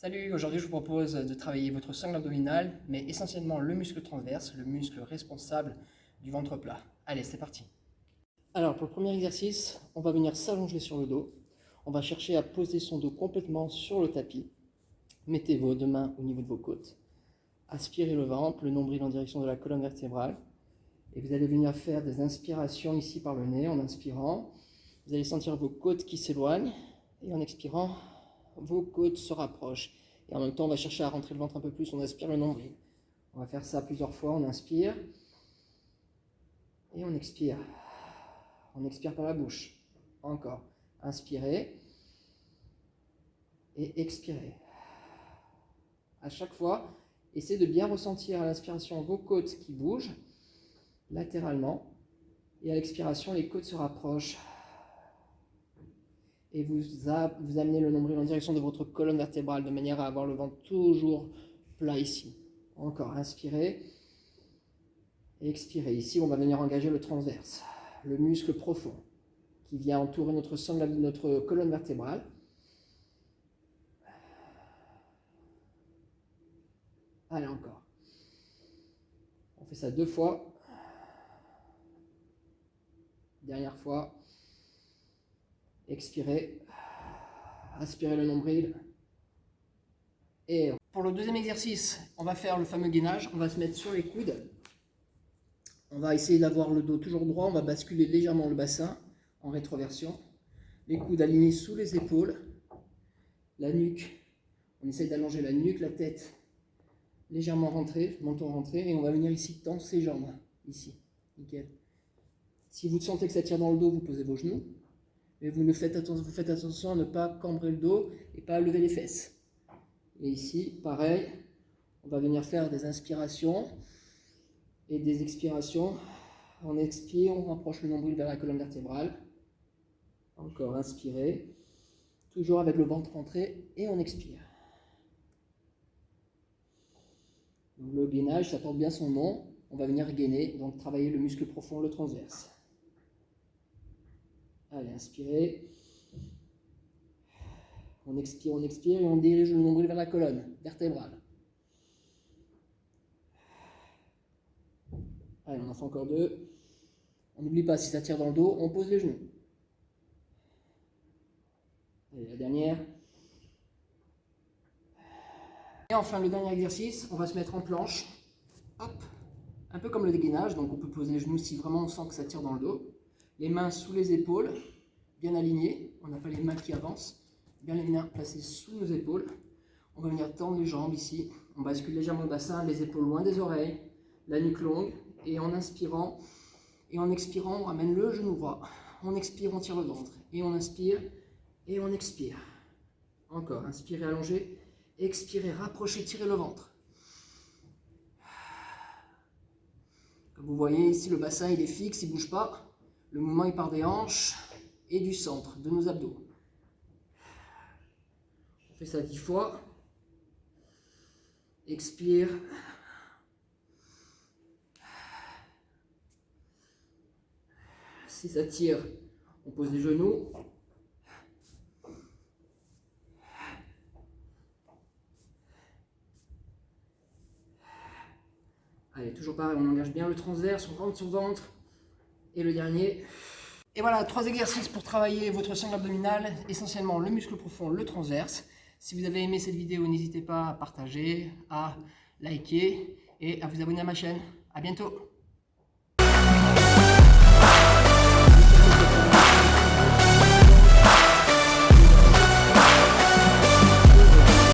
Salut, aujourd'hui je vous propose de travailler votre sangle abdominale, mais essentiellement le muscle transverse, le muscle responsable du ventre plat. Allez, c'est parti. Alors pour le premier exercice, on va venir s'allonger sur le dos. On va chercher à poser son dos complètement sur le tapis. Mettez vos deux mains au niveau de vos côtes. Aspirez le ventre, le nombril en direction de la colonne vertébrale. Et vous allez venir faire des inspirations ici par le nez en inspirant. Vous allez sentir vos côtes qui s'éloignent et en expirant, vos côtes se rapprochent. Et en même temps, on va chercher à rentrer le ventre un peu plus, on aspire le nombril. On va faire ça plusieurs fois, on inspire et on expire. On expire par la bouche. Encore. Inspirez et expirez. À chaque fois, essayez de bien ressentir à l'inspiration vos côtes qui bougent latéralement et à l'expiration, les côtes se rapprochent. Et vous amenez le nombril en direction de votre colonne vertébrale de manière à avoir le ventre toujours plat ici. Encore, inspirez et expirez. Ici, on va venir engager le transverse, le muscle profond qui vient entourer notre sangle, notre colonne vertébrale. Allez, encore. On fait ça 2 fois. Dernière fois. Expirez. Aspirez le nombril. Et pour le deuxième exercice, on va faire le fameux gainage. On va se mettre sur les coudes. On va essayer d'avoir le dos toujours droit. On va basculer légèrement le bassin en rétroversion. Les coudes alignés sous les épaules. La nuque. On essaye d'allonger la nuque, la tête légèrement rentrée, menton rentré. Et on va venir ici tendre ses jambes. Ici. Nickel. Si vous sentez que ça tire dans le dos, vous posez vos genoux. Mais vous faites attention à ne pas cambrer le dos et pas lever les fesses. Et ici, pareil, on va venir faire des inspirations et des expirations. On expire, on rapproche le nombril vers la colonne vertébrale. Encore, inspirez. Toujours avec le ventre rentré et on expire. Donc, le gainage, ça porte bien son nom. On va venir gainer, donc travailler le muscle profond, le transverse. Allez, inspirez. On expire et on dirige le nombril vers la colonne vertébrale. Allez, on en fait encore 2. On n'oublie pas, si ça tire dans le dos, on pose les genoux. Allez, la dernière. Et enfin, le dernier exercice, on va se mettre en planche. Hop, un peu comme le dégainage, donc on peut poser les genoux si vraiment on sent que ça tire dans le dos. Les mains sous les épaules, bien alignées. On n'a pas les mains qui avancent. Bien les mains placées sous nos épaules. On va venir tendre les jambes ici. On bascule légèrement le bassin, les épaules loin des oreilles, la nuque longue. Et en inspirant et en expirant, on ramène le genou droit. On expire, on tire le ventre. Et on inspire et on expire. Encore, inspirez, allongez. Expirez, rapprochez, tirez le ventre. Comme vous voyez ici, le bassin il est fixe, il ne bouge pas. Le mouvement il part des hanches et du centre de nos abdos. On fait ça 10 fois. Expire. Si ça tire, on pose les genoux. Allez, toujours pareil, on engage bien le transverse, on rentre sur le ventre. Et le dernier. Et voilà, 3 exercices pour travailler votre sangle abdominale, essentiellement le muscle profond, le transverse. Si vous avez aimé cette vidéo, n'hésitez pas à partager, à liker et à vous abonner à ma chaîne. À bientôt.